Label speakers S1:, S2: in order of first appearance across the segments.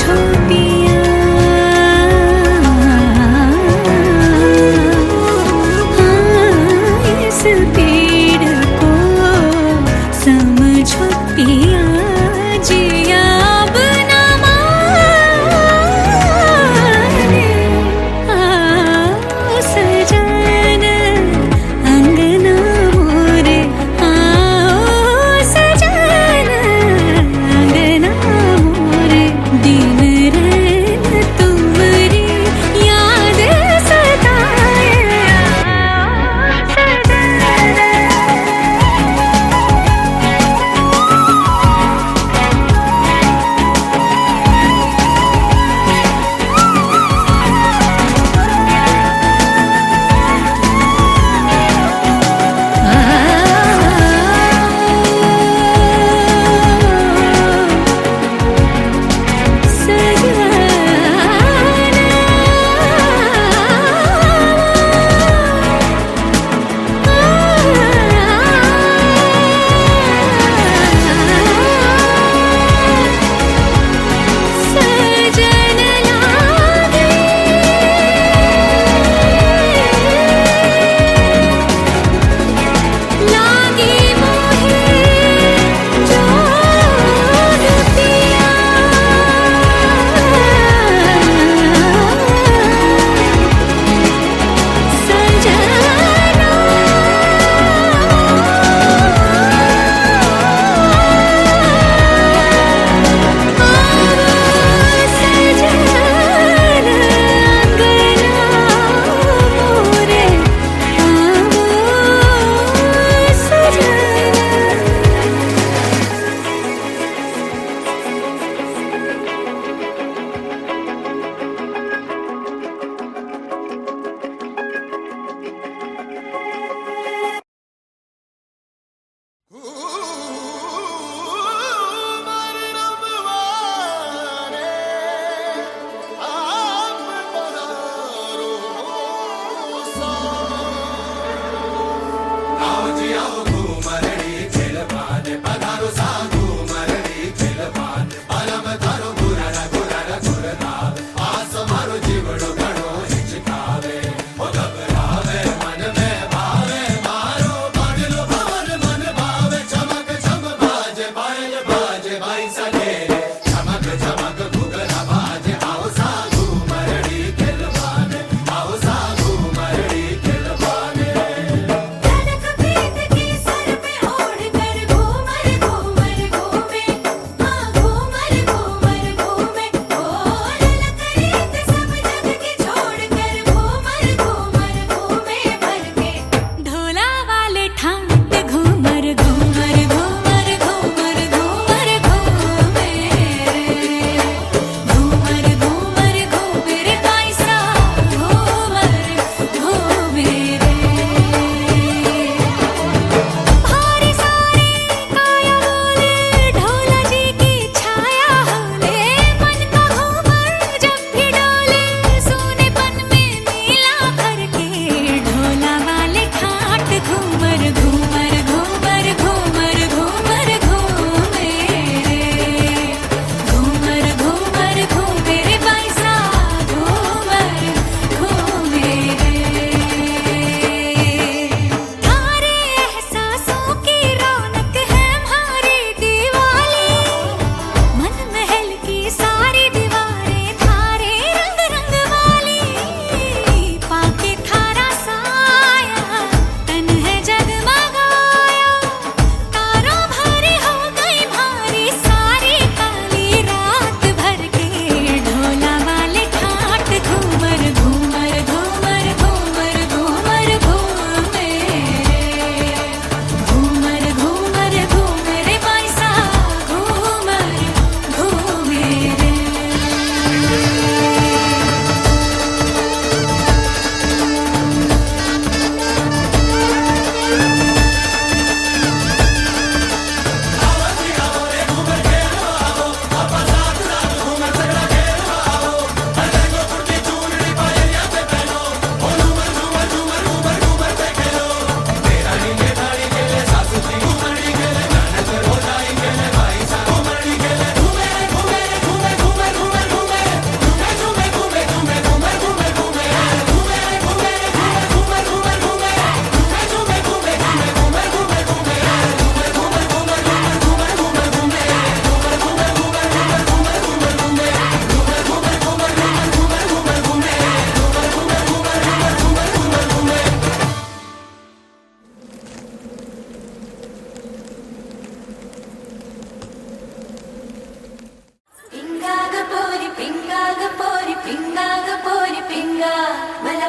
S1: समझो पिया, इस पीड़ को समझो पिया, जिया अब न माने। आओ सजन अंगना मोरे, आओ सजन अंगना मोरे, दिन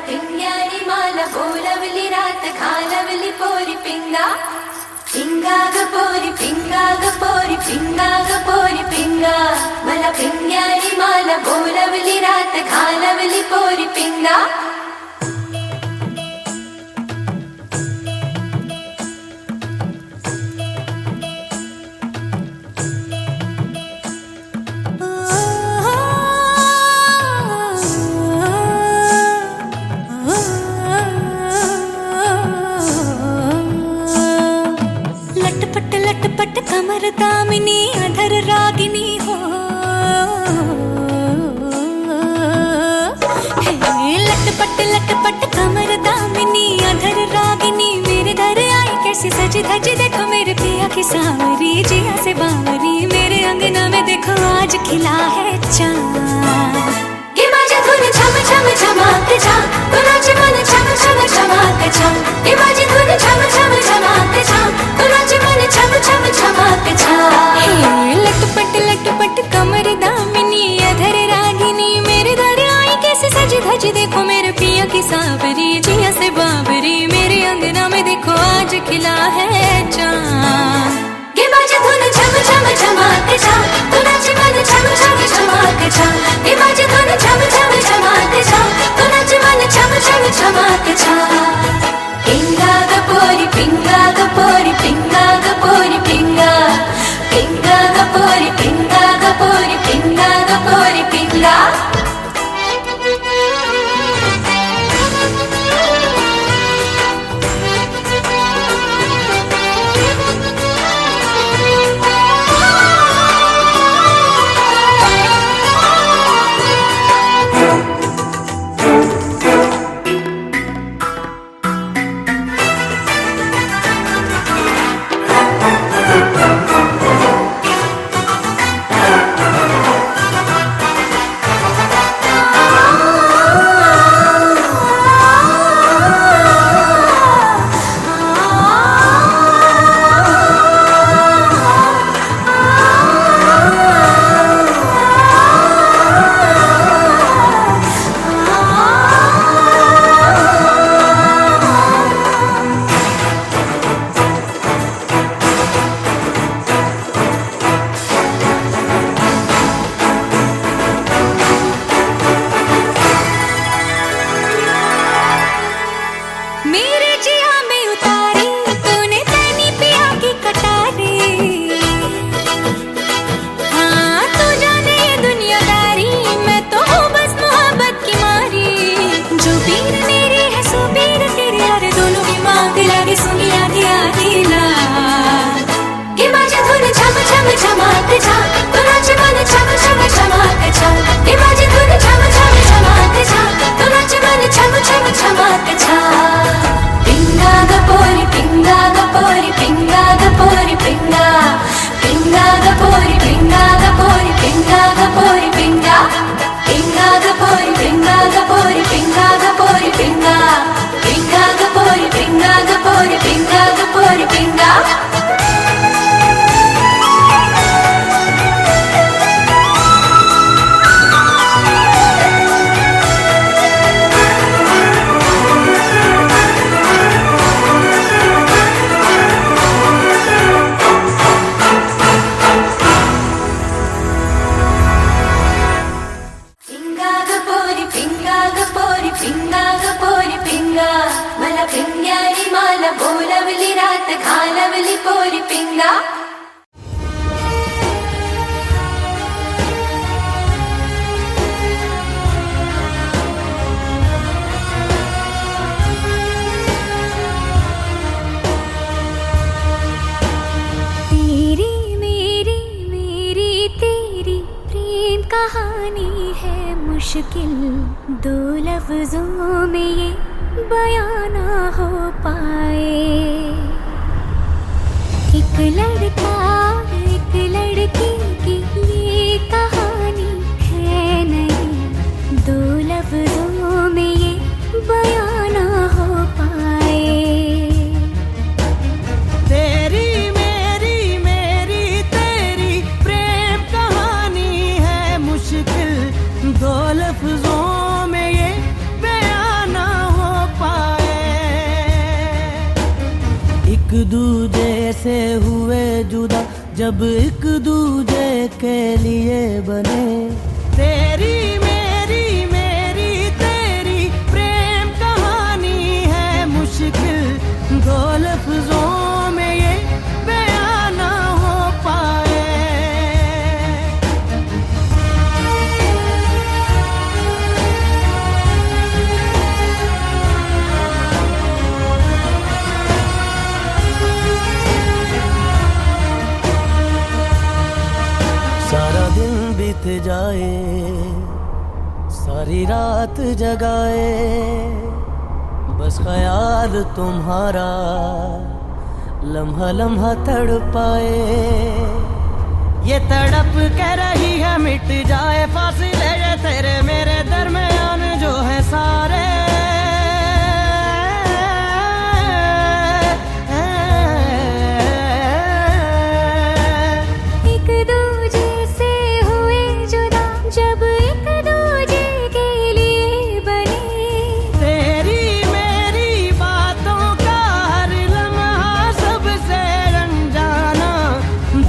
S1: पिंग्यानी माला बोलवली रात घालवली पोरी पिंगा पिंगा ग पोरी पिंगा ग पोरी पिंगा ग पोरी पिंगा मला पिंग्यानी माला बोलवली रात घालवली पोरी पिंगा लटपट कमर दामिनी अधर रागिनी हो लटपट कमर दामिनी अधर रागिनी मेरे दर आई कैसे सज धज देखो मेरे पिया की सावरी जिया से बावरी मेरे अंगना में देखो आज खिला है चाँद ये माझ्या धुन छम छम छमाक छा कुणाचे मन छम छम छमाक छा ये माझी धुन छम छम छमाक छा कुणाचे मन छम छम छमाक छा लटपट कमर दामिनी अधर रागिनी मेरे दर आई कैसे सज धज देखो मेरे पिया की सावरी जिया से बाबरी मेरे अंगना में देखो आज खिला है चाँद ये माझी धुन छम छम छमाक छा कुणाचे मन छम छम छमाक छा ये माझी धुन छम छम छमाक छा कुणाचे मन छम छम छमाक छा पिंगा ग पोरी पिंगा ग पोरी पिंगा ग पोरी पिंगा पिंगा ग पोरी पिंगा ग पोरी पिंगा ग पोरी पिंगा बोलवली रात घालवली पोरी पिंगा तेरी मेरी मेरी तेरी प्रेम कहानी है मुश्किल दो लफ्जों में ये बयां ना हो पाए। एक लड़का एक लड़की की ये कहानी है नहीं, दो लफ्जों में ये बयां ना हो पाए।
S2: तेरी मेरी मेरी तेरी प्रेम कहानी है मुश्किल, दो लफ्जों में ये बयां ना दूजे से हुए जुदा, जब एक दूजे के लिए बने। तेरी मेरी मेरी तेरी प्रेम कहानी है मुश्किल, दो लफ्जों में ये बयां ना हो पाए। सारा दिन बीत जाए, सारी रात जगाए, बस ख्याल तुम्हारा लम्हा लम्हा तड़पाए। ये तड़प के रही है मिट जाए फासले ये तेरे मेरे दरमियान जो है सारे।
S1: एक दूजे से हुए जुदा, जब एक दूजे के लिए बने।
S2: तेरी मेरी बातों का हर लम्हा सबसे अनजाना,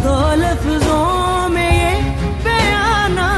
S2: दो लफ्जों में ये बयां ना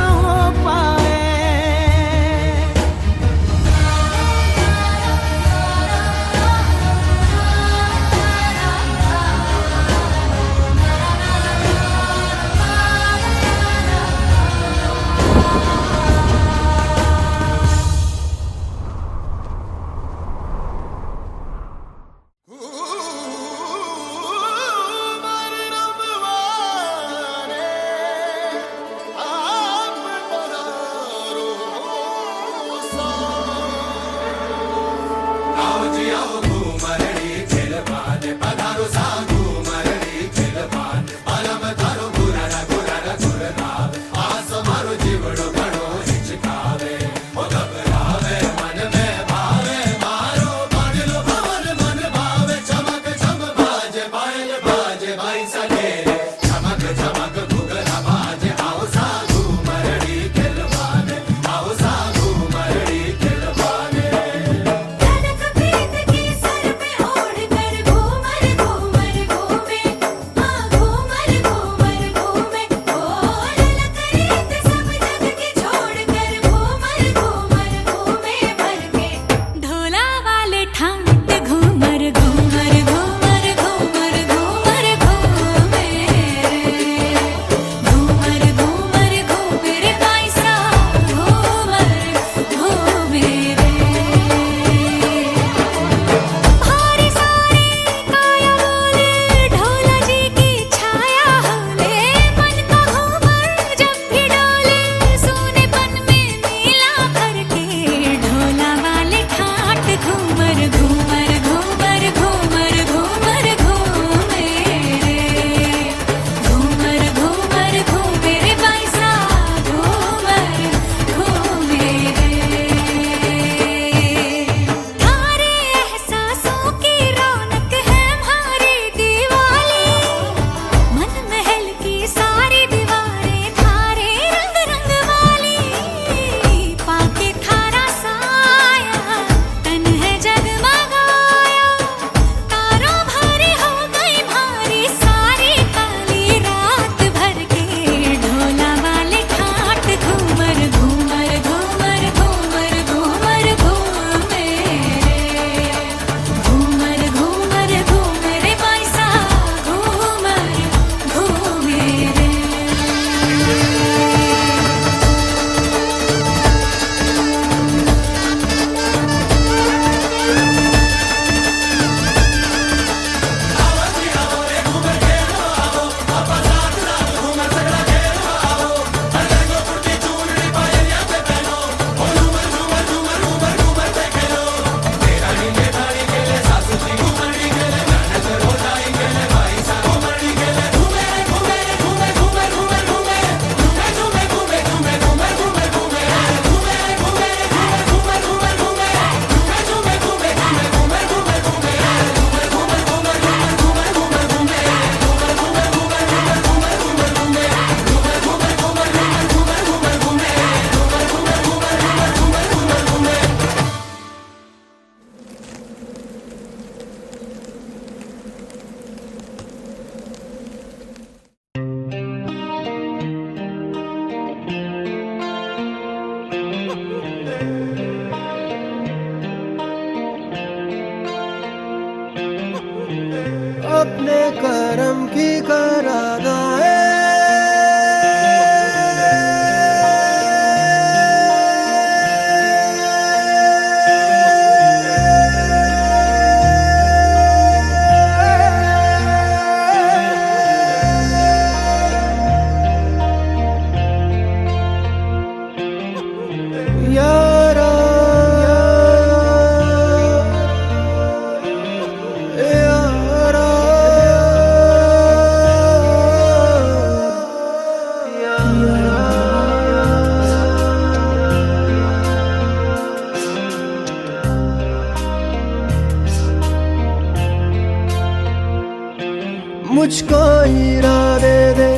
S2: मुझको इरादे दे,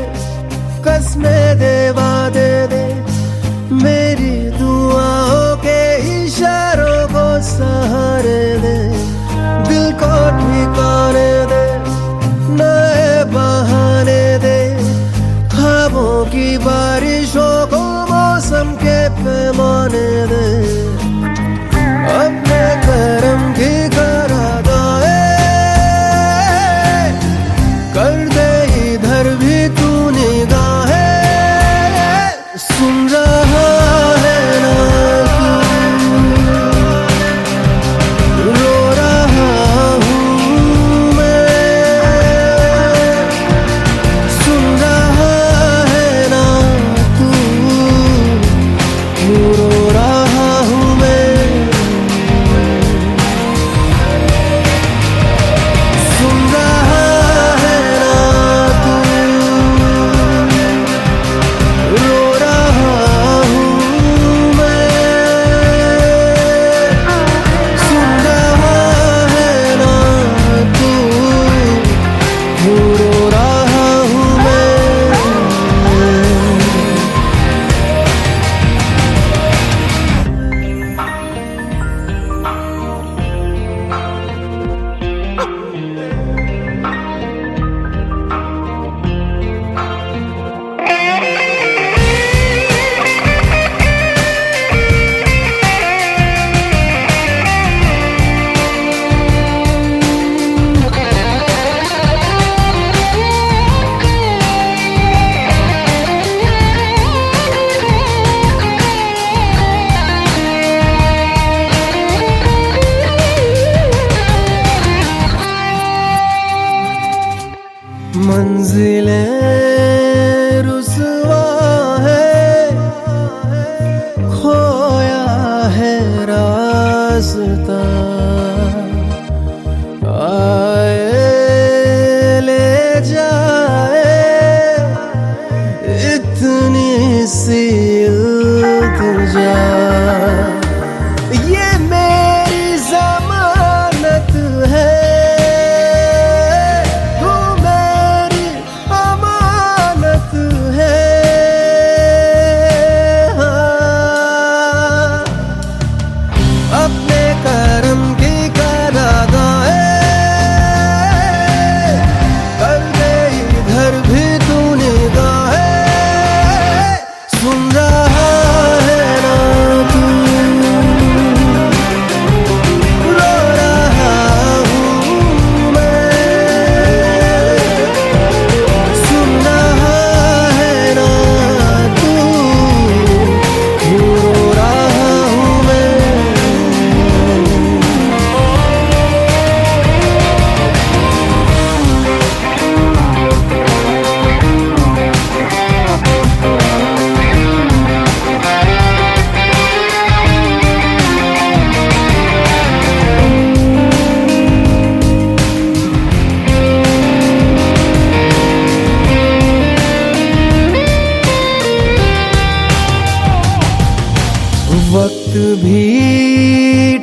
S2: कसमें दे, वादे दे, मेरी दुआओं के इशारों को सहारे दे, दिल को ठिकाने दे, नए बहाने दे, ख्वाबों की बारिशों को मौसम के पैमाने दे, अपने करम की करादाए कर दे, इधर भी तू निगाहे, सुन रहा है ना तू, रो रहा हूँ मैं, सुन रहा है ना तू, रो रहा हूँ मैं, सुन रहा है ना तू, रो रहा हूँ मैं, सुन रहा है ना तू, रो रहा हूँ मैं। मंजिलें रुसवा है, खोया है रास्ता, आए ले जाए इतनी सी इल्तिजा, ये मेरी जमानत है, अपने करम की करादाए कर दे, इधर भी तू निगाहे, सुन रहा है ना तू, रो रहा हूँ मैं, सुन रहा है ना तू, रो रहा हूँ मैं। वक्त भी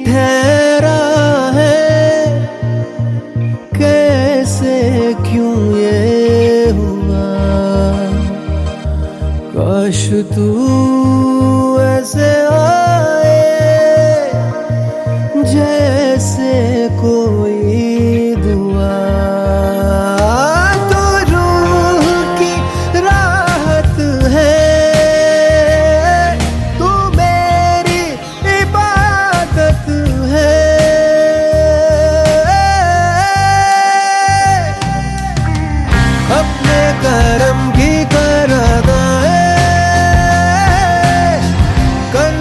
S2: ठहरा है, कैसे क्यों ये हुआ, काश तू ऐसे आए जैसे कोई दुआ, तो रूह की राहत है, अपने करम की करादाए कर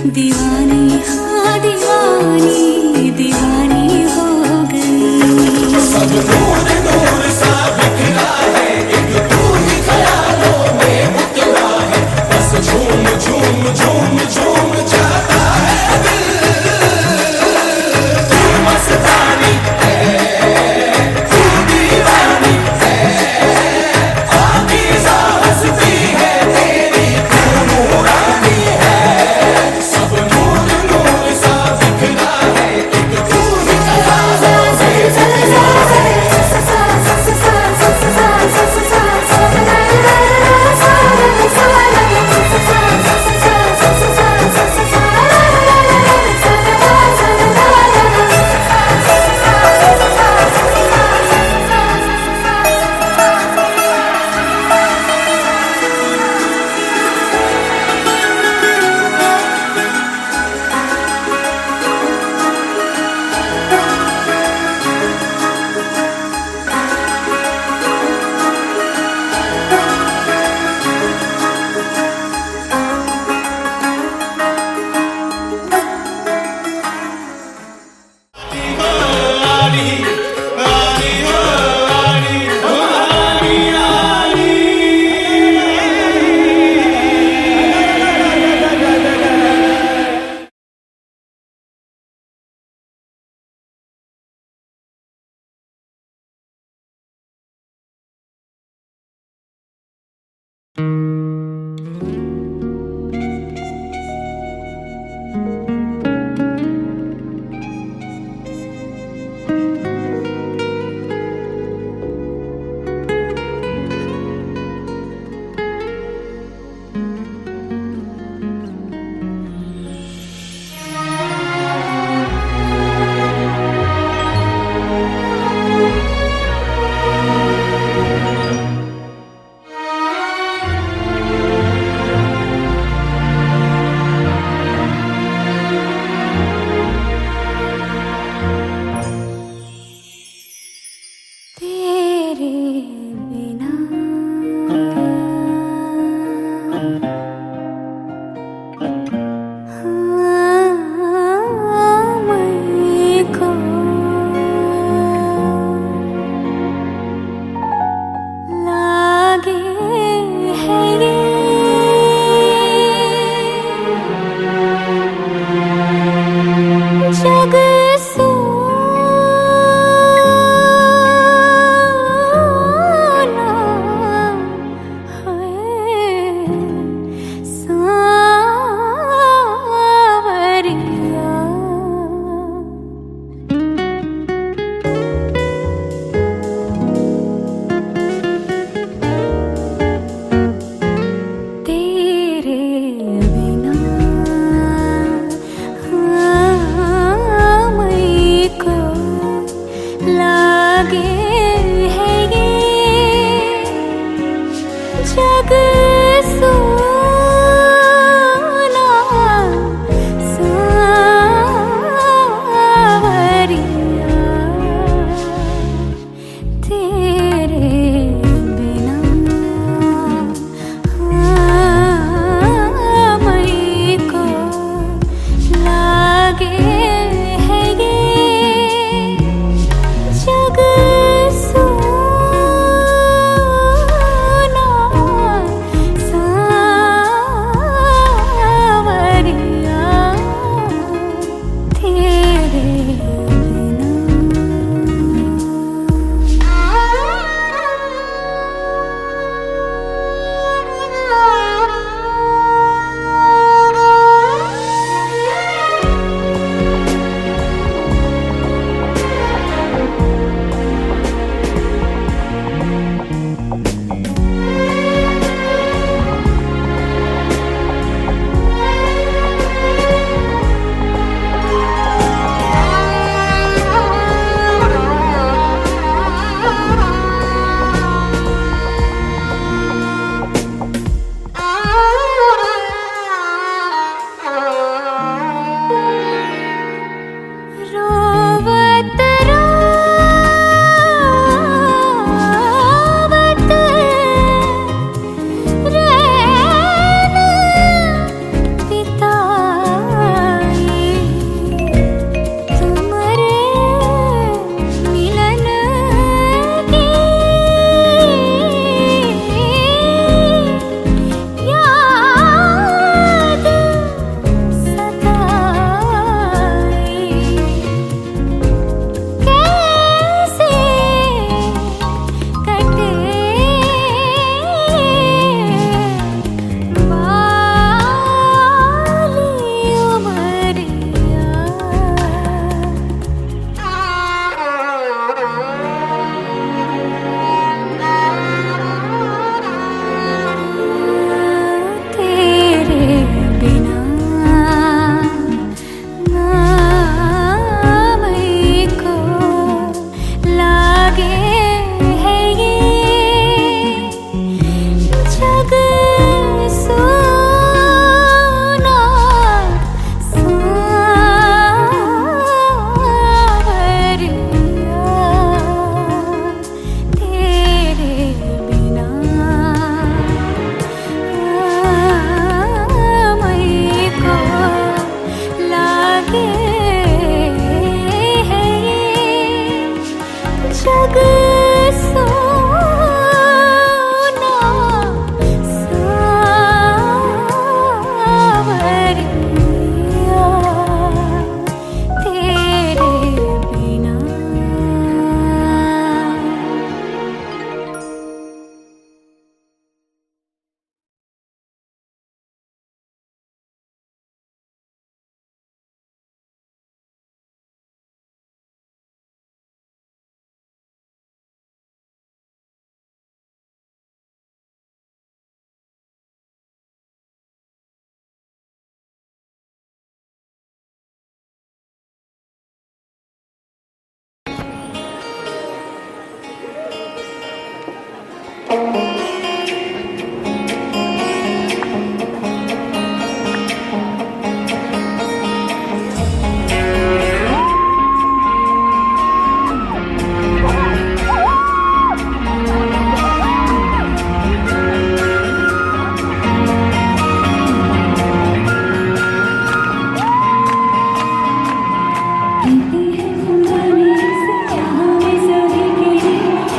S1: दीवानी हाँ दीवानी दीवानी हो गई।
S3: सब नूर नूर सा बिखरा है, एक तू ही ख्यालों में उतरा है, बस झूम झूम झूम झूम जाता है दिल। तू मस्तानी है, तू दीवानी है, पाकीज़ा हस्ती है तेरी, तू नूरानी है। सब नूर नूर सा बिखरा है, एक तू ही ख्यालों
S1: तेरे बिना मैं को लागे है ये जग सोना है,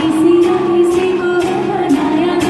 S1: किसी न किसी को बनाया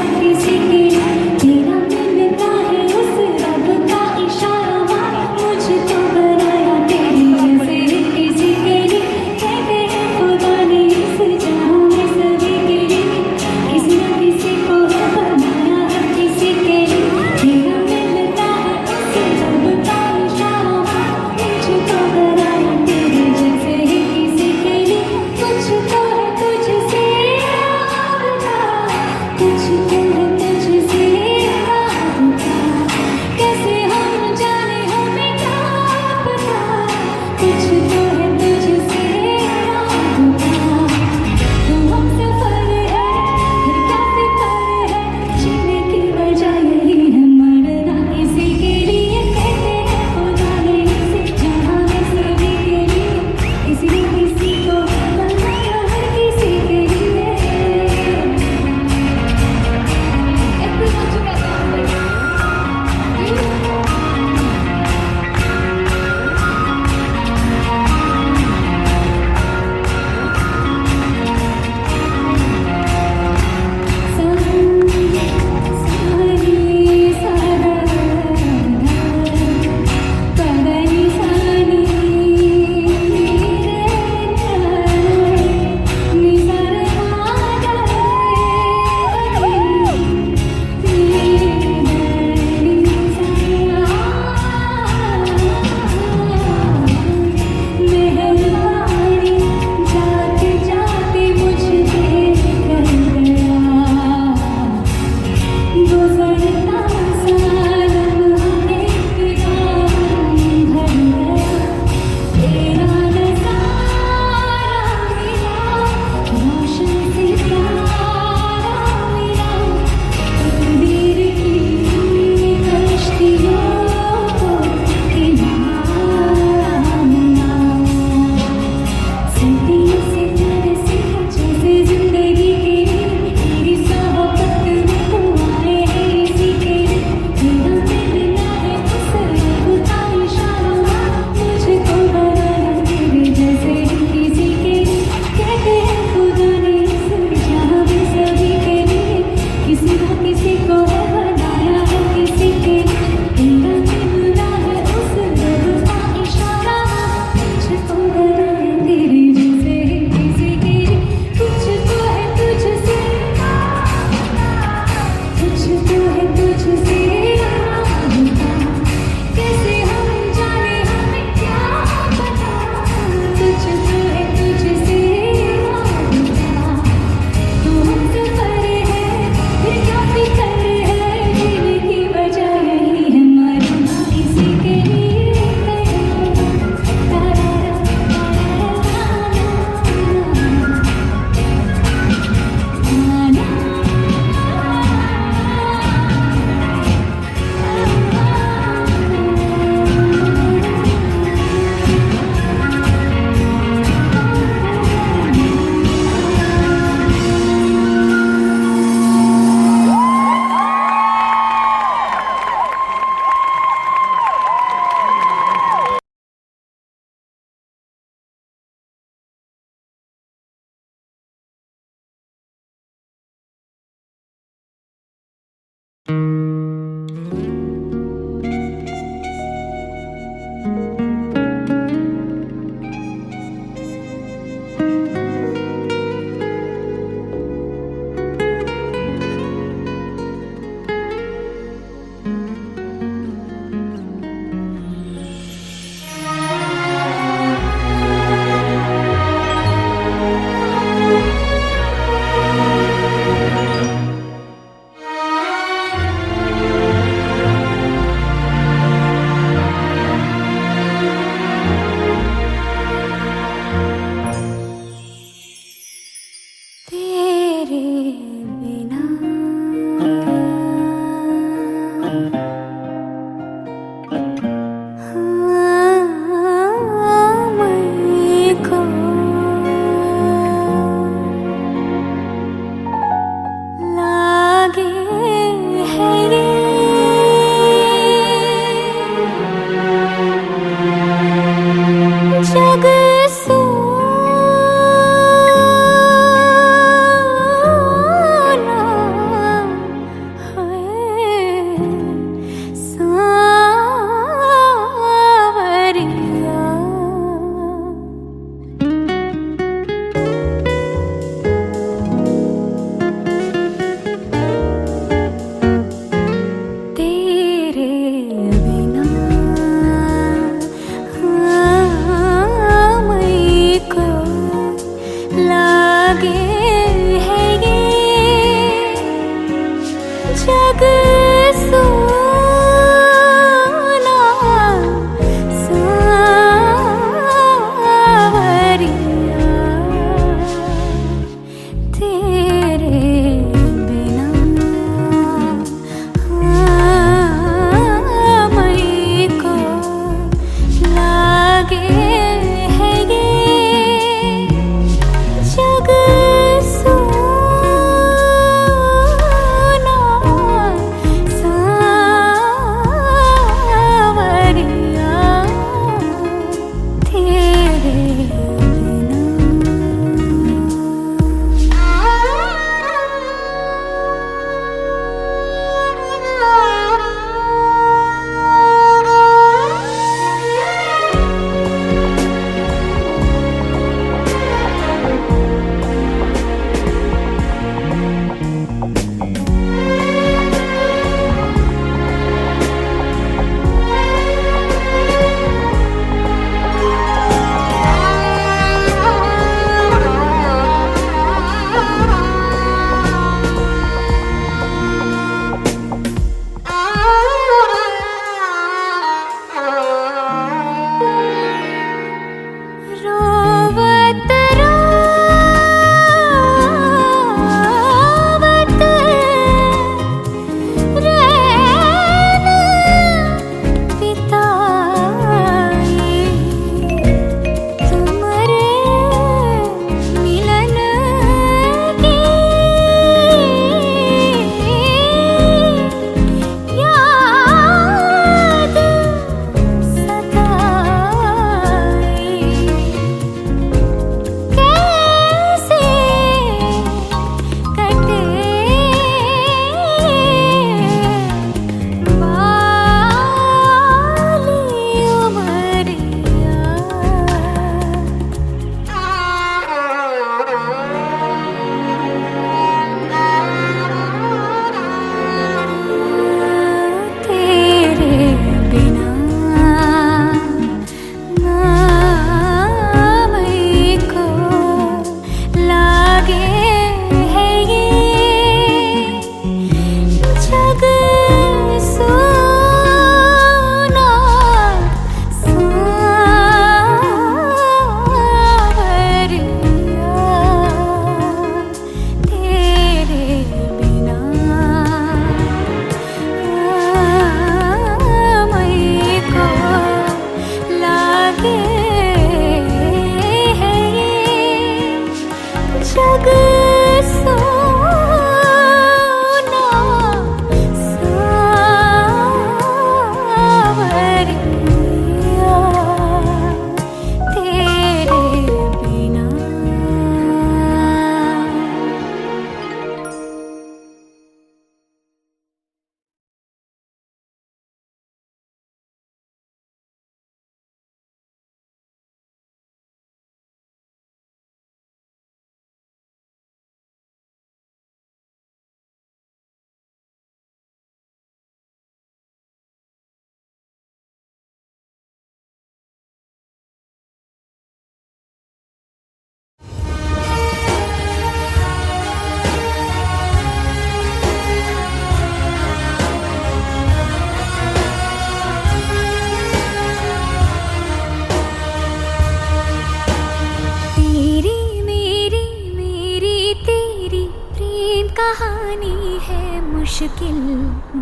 S1: मुश्किल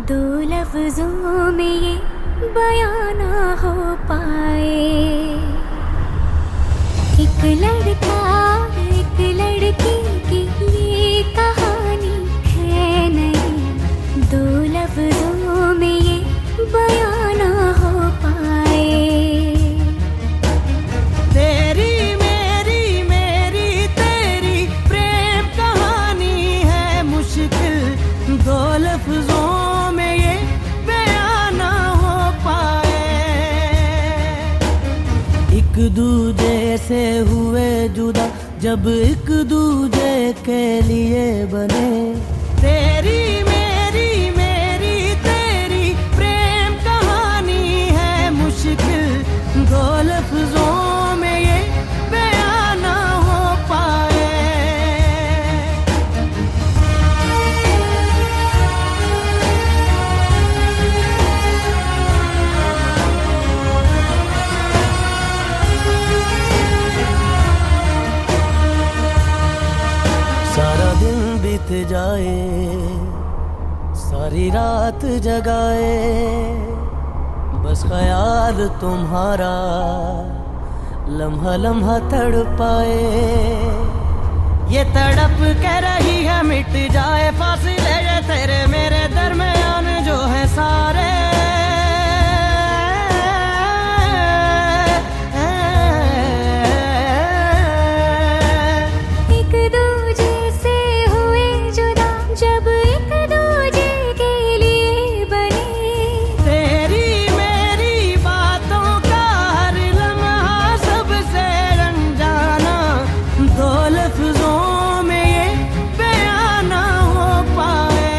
S1: दो लफ्जों में ये बयां ना हो पाए। एक लड़का एक लड़की की ये कहानी है नहीं, दो लफ्जों में ये बयां ना हो पाए।
S2: तेरी मेरी मेरी तेरी प्रेम कहानी है मुश्किल, दो लफ्जों में ये बयां ना हो पाए। एक दूजे से हुए जुदा जब एक दूजे के लिए बने, तेरी मेरी मेरी तेरी प्रेम कहानी है मुश्किल, दो लफ्जों में ये बयां ना हो पाए। सारा दिन बीत जाए, सारी रात जगाए, बस ख्याल तुम्हारा लम्हा लम्हा तड़पाए। ये तड़प के रही है मिट जाए फासिले ये तेरे मेरे दरमियान जो है सारे।
S1: एक दूजे से हुए जुदा जब एक दूजे के लिए बने,
S2: तेरी मेरी बातों का हर लम्हा सबसे अनजाना, दो लफ्जों में ये बयां ना हो पाए।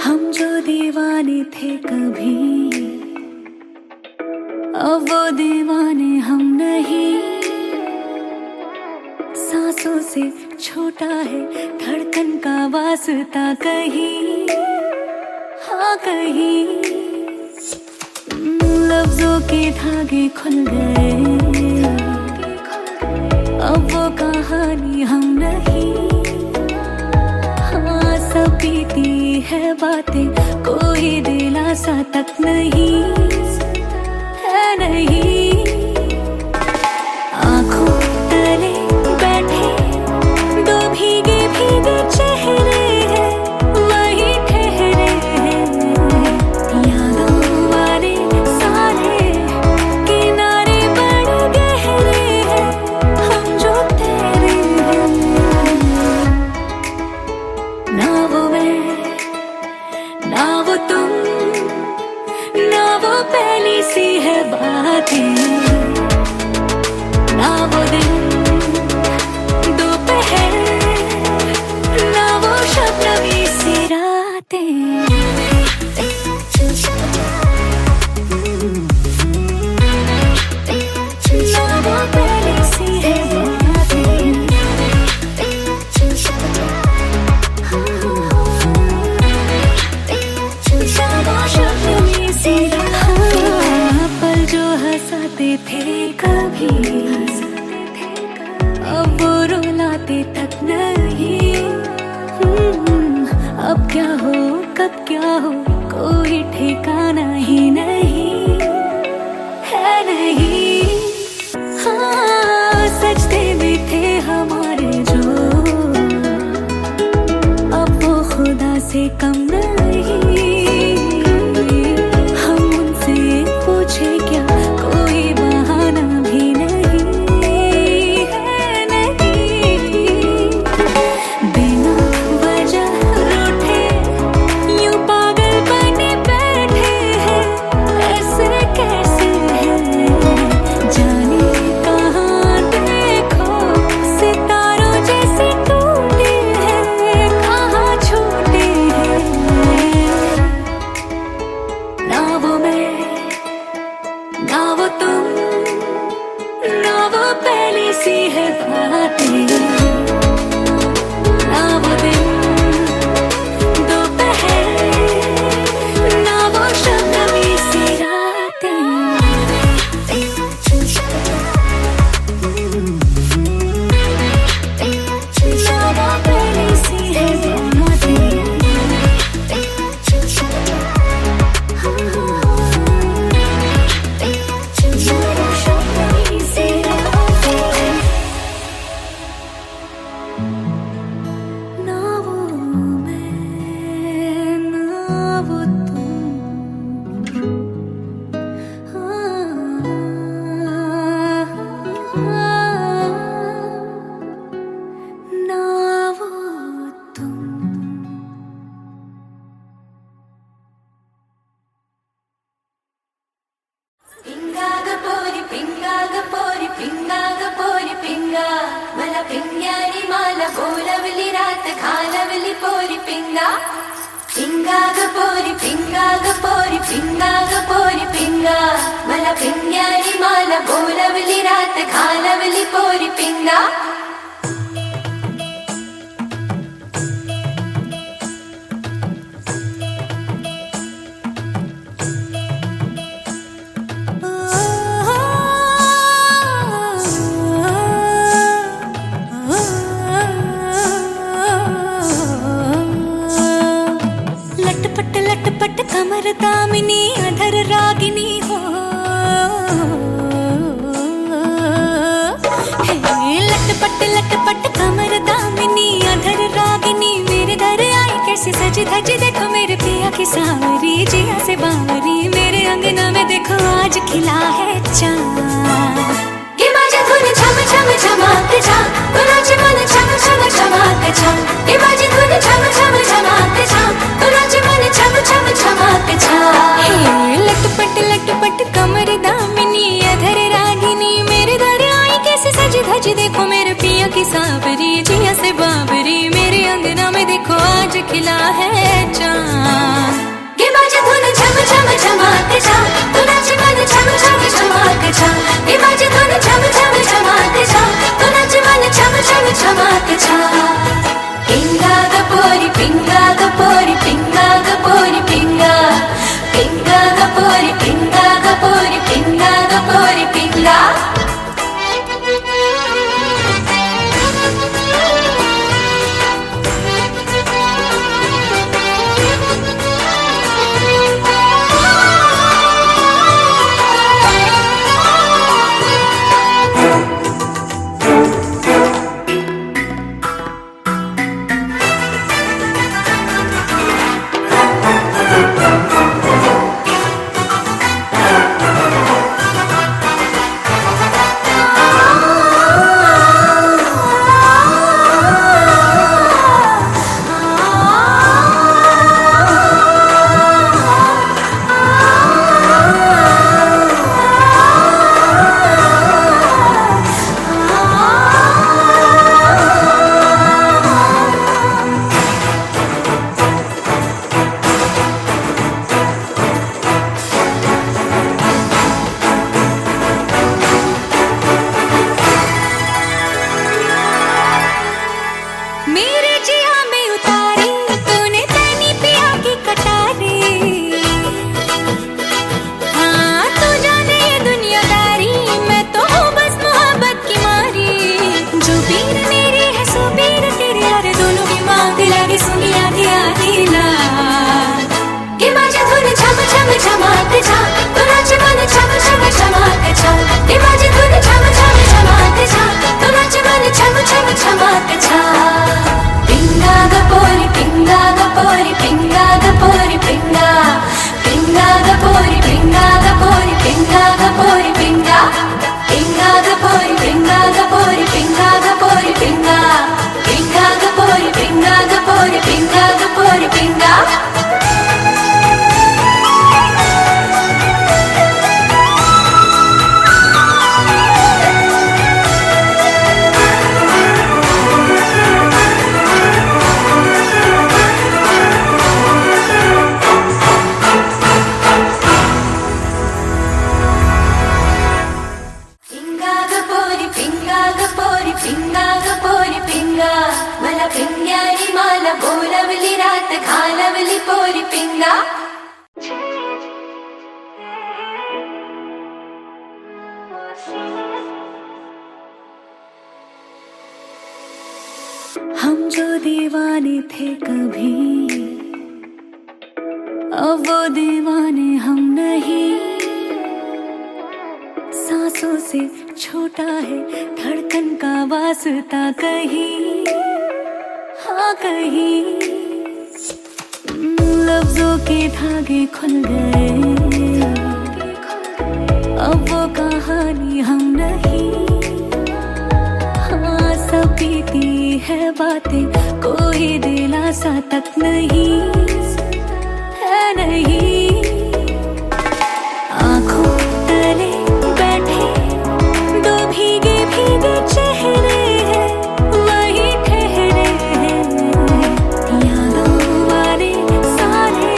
S1: हम जो दीवाने थे कभी, अब वो दीवाने हम नहीं। सांसों से छोटा है धड़कन का वास्ता कहीं, हाँ कहीं। लफ्जों के धागे खुल गए, अब वो कहानी हम नहीं। हाँ सब बीती है बातें, कोई दिलासा तक नहीं है, नहीं। आँखों तले बैठे दो भीगे भीगे चेहरे हैं, वो तुम, ना वो पहली सी है बातें, ना वो दिन दोपहर, ना वो शबनमी सी रातें। थे कभी अब वो रुलाते तक नहीं। अब क्या हो कब क्या हो कोई ठिकाना ही नहीं है, नहीं। हाँ सजदे भी थे हमारे जो, अब वो खुदा से कम नहीं। हम उनसे पूछे क्या कोई बहाना भी नहीं है, नहीं। बिना वजह रूठे यूं पागल बने बैठे हैं, ऐसे कैसे हैं जाने कहाँ देखो सितारों जैसे टूटे हैं, कहाँ छूटे हैं। ना वो मैं, ना वो तुम, ना वो पहली सी है बातें, ना वो दिन दोपहर, ना वो शबनमी सी रातें। ना वो पहली सी है बातें, ना वो मैं, ना वो तुम, ना वो तुम।
S4: ಪಿಂಗ ಮಲ ಪಿಂಗ್ಯಾನಿ ಮಾಲ ಬೋಲವಲಿ ರಾತ ಖಾಲವಲಿ ಪೋರಿ ಪಿಂಗ ಪಿಂಗಾಗ ಪೋರಿ ಪಿಂಗಾಗ ಪೋರಿ ಪಿಂಗಾಗ ಪೋರಿ ಪಿಂಗ ಮಲ ಪಿಂಗ್ಯಾನಿ ಮಾಲ ಬೋಲವಲಿ ರಾತ ಖಾಲವಲಿ ಪೋರಿ ಪಿಂಗ
S1: लटपट कमर दामिनी अधर रागिनी हो, लटपट कमर दामिनी अधर रागिनी मेरे दर आई कैसे सज धज देखो मेरे पिया की सावरी जिया से बावरी मेरे अंगना में देखो आज खिला है चाँद।
S4: ये बाजे धुन छम छम छमाक छा नाच मन छम छम छमाक छा ये बाजे धुन छम छम छमाक छा नाच मन छम छम छमाक छा।
S1: लटपट कमर दामिनी अधर रागिनी मेरे दर आई कैसे सज धज देखो मेरे पिया की सावरी जिया से बावरी मेरे अंगना में देखो आज खिला है चाँद।
S4: ये बाजे धुन छम छम छमाक छा नाच मन छम छम छमाक छा ये बाजे धुन छम छम छमाक छा नाच मन छम छम छमाक छा। पिंगा गपोरी पिंगा गपोरी पिंगा गपोरी पिंगा पिंगा गपोरी पिंगा गपोरी पिंगा गपोरी पिंगा।
S1: दीवाने थे कभी, अब वो दीवाने हम नहीं। सांसों से छोटा है धड़कन का वास्ता कहीं, हाँ कहीं। लफ्जों के धागे खुल गए, अब वो कहानी हम नहीं। हाँ सब बीती है बातें, कोई दिलासा तक नहीं है, नहीं। आँखों तले बैठे दो भीगे भीगे चेहरे हैं, वही ठहरे हैं। यादों वाले सारे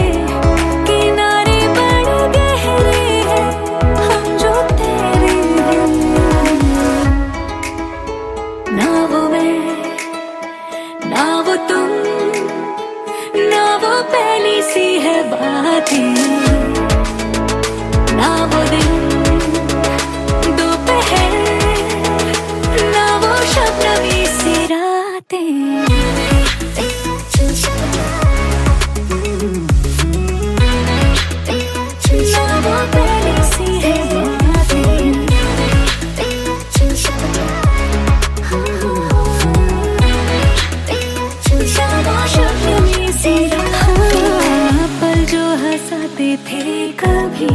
S1: किनारे बड़े गहरे हैं, हम जो तेरे हैं। ना वो मैं, ना वो तुम, ना वो पहली सी है बातें। ना वो दिन दोपहर, ना वो शबनमी सी रातें। ना वो पहली सी है बातें। पल जो हंसाते थे कभी,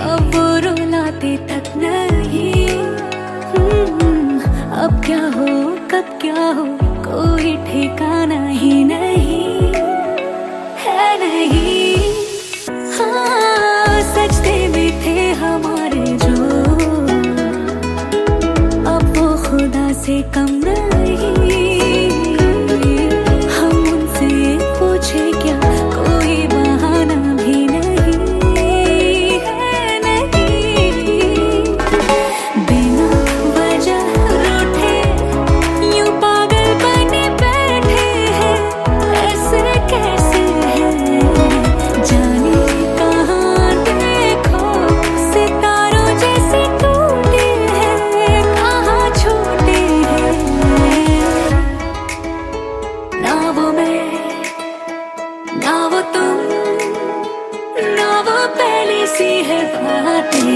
S1: अब वो रुलाते तक नहीं। अब क्या हो कब क्या हो कोई ठिकाना ही नहीं है, नहीं। हाँ सजदे भी थे हमारे जो, अब वो खुदा से कम नहीं। हम उनसे पूछे क्या, कोई बहाना भी नहीं है, नहीं। बिना वजह रूठे यूं पागल बने बैठे हैं, ऐसे कैसे है। जाने कहाँ देखो सितारों जैसे टूटे हैं, कहाँ छूटे हैं। ना वो मैं, ना वो तुम, ना वो पहली सी है बातें।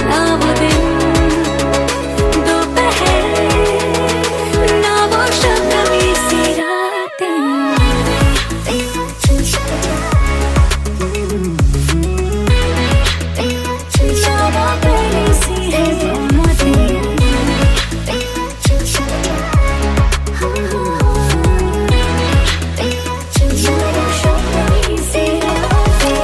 S1: ना वो दिन दोपहर, ना वो शबनमी सी रातें। ना वो पहली सी है बातें। ना वो शबनमी सी रातें।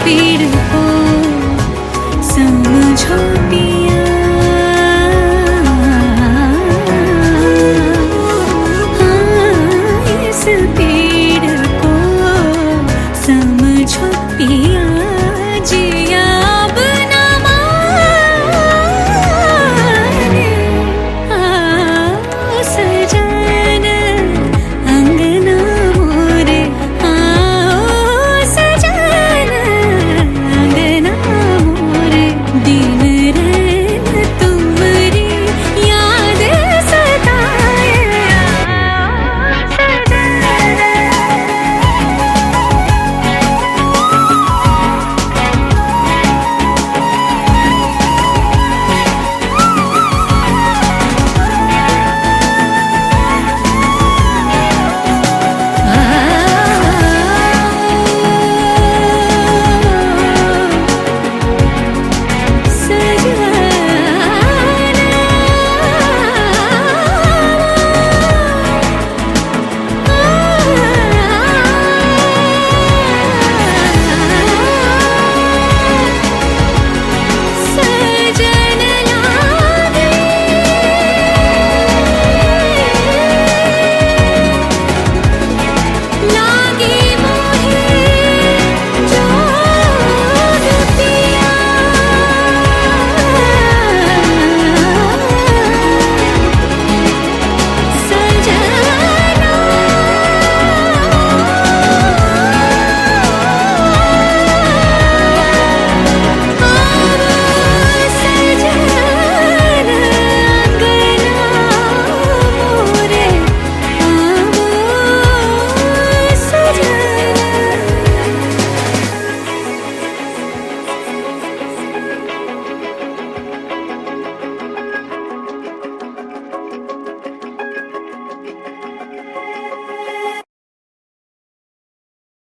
S1: पीड़